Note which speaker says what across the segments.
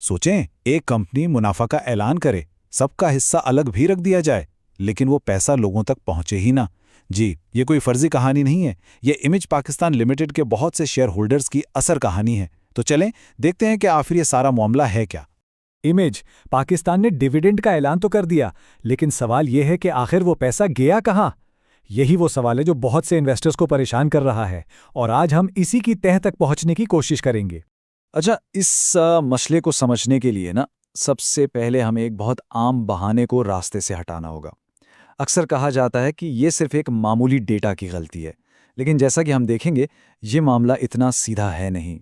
Speaker 1: सोचें, एक कंपनी मुनाफा का ऐलान करे, सबका हिस्सा अलग भी रख दिया जाए, लेकिन वो पैसा लोगों तक पहुंचे ही ना। जी, ये कोई फर्जी कहानी नहीं है, ये इमेज पाकिस्तान लिमिटेड के बहुत से शेयर होल्डर्स की असर कहानी है। तो चलें देखते हैं कि आखिर ये सारा मामला है क्या।
Speaker 2: इमेज पाकिस्तान ने डिविडेंड का ऐलान तो कर दिया, लेकिन सवाल यह है कि आखिर वो पैसा गया कहाँ। यही वो सवाल है जो बहुत से इन्वेस्टर्स को परेशान कर रहा है, और आज हम इसी की तह तक पहुंचने की कोशिश करेंगे।
Speaker 1: अच्छा, इस मसले को समझने के लिए ना सबसे पहले हमें एक बहुत आम बहाने को रास्ते से हटाना होगा। अक्सर कहा जाता है कि ये सिर्फ एक मामूली डेटा की गलती है, लेकिन जैसा कि हम देखेंगे ये मामला इतना सीधा है नहीं।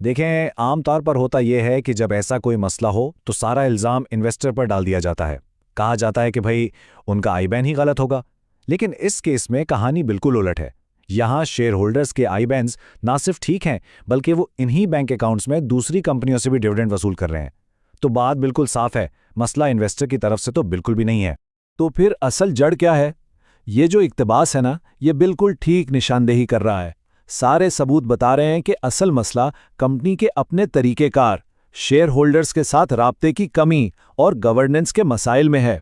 Speaker 2: देखें, आमतौर पर होता यह है कि जब ऐसा कोई मसला हो तो सारा इल्ज़ाम इन्वेस्टर पर डाल दिया जाता है। कहा जाता है कि भाई उनका आईबैन ही गलत होगा। लेकिन इस केस में कहानी बिल्कुल उलट है। यहाँ शेयर होल्डर्स के आईबैन्स ना सिर्फ ठीक हैं, बल्कि वो इन्हीं बैंक अकाउंट्स में दूसरी कंपनियों से भी डिविडेंड वसूल कर रहे हैं। तो बात बिल्कुल साफ है, मसला इन्वेस्टर की तरफ से तो बिल्कुल भी नहीं है।
Speaker 3: तो फिर असल जड़ क्या है? ये जो इक्तबास है ना, ये बिल्कुल ठीक निशानदेही कर रहा है। सारे सबूत बता रहे हैं कि असल मसला कंपनी के अपने तरीक़ेकार, शेयर होल्डर्स के साथ राब्ते की कमी और गवर्नेंस के मसाइल में है।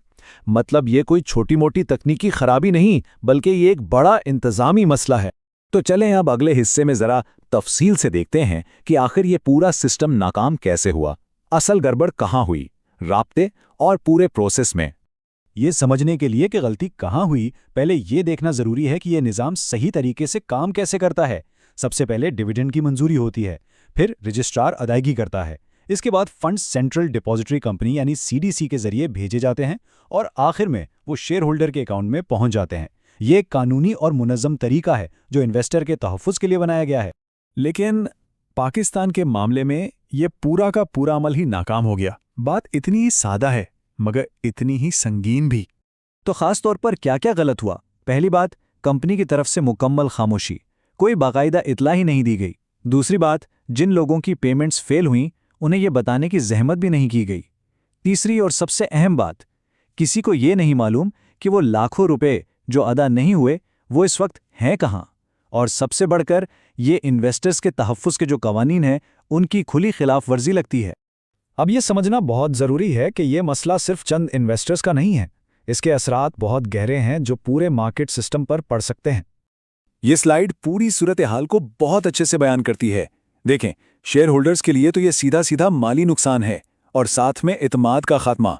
Speaker 3: मतलब ये कोई छोटी मोटी तकनीकी खराबी नहीं, बल्कि ये एक बड़ा इंतज़ामी मसला है।
Speaker 2: तो चलें अब अगले हिस्से में ज़रा तफसील से देखते हैं कि आखिर ये पूरा सिस्टम नाकाम कैसे हुआ। असल गड़बड़ कहाँ हुई, राब्ते और पूरे प्रोसेस में। ये समझने के लिए कि गलती कहाँ हुई, पहले ये देखना ज़रूरी है कि ये निज़ाम सही तरीके से काम कैसे करता है। सबसे पहले डिविडेंड की मंजूरी होती है, फिर रजिस्ट्रार अदायगी करता है। इसके बाद फंड्स सेंट्रल डिपॉजिटरी कंपनी यानी सीडीसी के जरिए भेजे जाते हैं और आखिर में वो शेयर होल्डर के अकाउंट में पहुंच जाते हैं। ये एक कानूनी और मुनज़्ज़म तरीका है जो इन्वेस्टर के तहफ़्फ़ुज़ के लिए बनाया गया है।
Speaker 3: लेकिन पाकिस्तान के मामले में ये पूरा का पूरा अमल ही नाकाम हो गया। बात इतनी ही सादा है, मगर इतनी ही संगीन भी।
Speaker 2: तो ख़ास तौर पर क्या क्या गलत हुआ? पहली बात, कंपनी की तरफ से मुकम्मल खामोशी, कोई बाकायदा इतला ही नहीं दी गई। दूसरी बात, जिन लोगों की पेमेंट्स फेल हुईं उन्हें यह बताने की जहमत भी नहीं की गई। तीसरी और सबसे अहम बात, किसी को ये नहीं मालूम कि वो लाखों रुपए जो अदा नहीं हुए वो इस वक्त हैं कहाँ। और सबसे बढ़कर ये इन्वेस्टर्स के तहफ़्फ़ुज़ के जो कवानीन हैं उनकी खुली खिलाफ वर्जी लगती है। अब ये समझना बहुत ज़रूरी है कि ये मसला सिर्फ चंद इन्वेस्टर्स का नहीं है। इसके असरात बहुत गहरे हैं जो पूरे मार्केट सिस्टम पर पड़ सकते हैं।
Speaker 3: ये स्लाइड पूरी सूरत हाल को बहुत अच्छे से बयान करती है। देखें, शेयर होल्डर्स के लिए तो ये सीधा सीधा माली नुकसान है और साथ में इत्माद का खात्मा।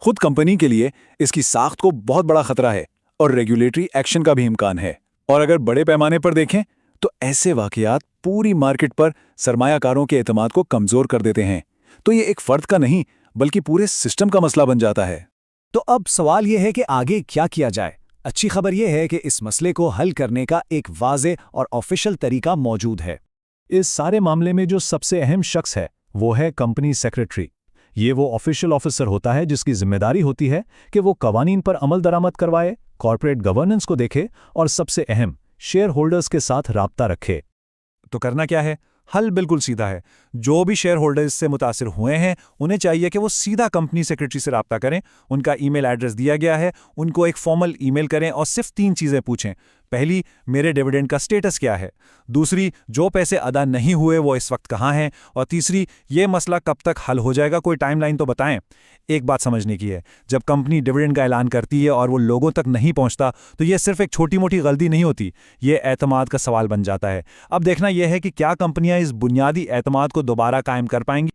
Speaker 3: खुद कंपनी के लिए इसकी साख्त को बहुत बड़ा खतरा है और रेगुलेटरी एक्शन का भी इम्कान है। और अगर बड़े पैमाने पर देखें तो ऐसे वाकयात पूरी मार्केट पर सरमायाकारों के एतमाद को कमज़ोर कर देते हैं। तो ये एक फ़र्द का नहीं बल्कि पूरे सिस्टम का मसला बन जाता है।
Speaker 2: तो अब सवाल यह है कि आगे क्या किया जाए। अच्छी खबर यह है कि इस मसले को हल करने का एक वाज़े और ऑफिशियल तरीका मौजूद है।
Speaker 3: इस सारे मामले में जो सबसे अहम शख्स है वो है कंपनी सेक्रेटरी। ये वो ऑफिशियल ऑफिसर होता है जिसकी जिम्मेदारी होती है कि वो कवानीन पर अमल दरामद करवाए, कॉर्पोरेट गवर्नेंस को देखे और सबसे अहम शेयर होल्डर्स के साथ राब्ता रखे।
Speaker 4: तो करना क्या है? हल बिल्कुल सीधा है। जो भी शेयर होल्डर इससे मुतासिर हुए हैं उन्हें चाहिए कि वो सीधा कंपनी सेक्रेटरी से राब्ता करें। उनका ईमेल एड्रेस दिया गया है, उनको एक फॉर्मल ईमेल करें और सिर्फ 3 चीज़ें पूछें। पहली, मेरे डिविडेंड का स्टेटस क्या है? दूसरी, जो पैसे अदा नहीं हुए वो इस वक्त कहाँ हैं? और तीसरी, ये मसला कब तक हल हो जाएगा, कोई टाइमलाइन तो बताएं। एक बात समझने की है, जब कंपनी डिविडेंड का ऐलान करती है और वो लोगों तक नहीं पहुंचता तो ये सिर्फ एक छोटी मोटी गलती नहीं होती, ये एतमाद का सवाल बन जाता है। अब देखना यह है कि क्या कंपनियां इस बुनियादी एतमाद को दोबारा कायम कर पाएंगी।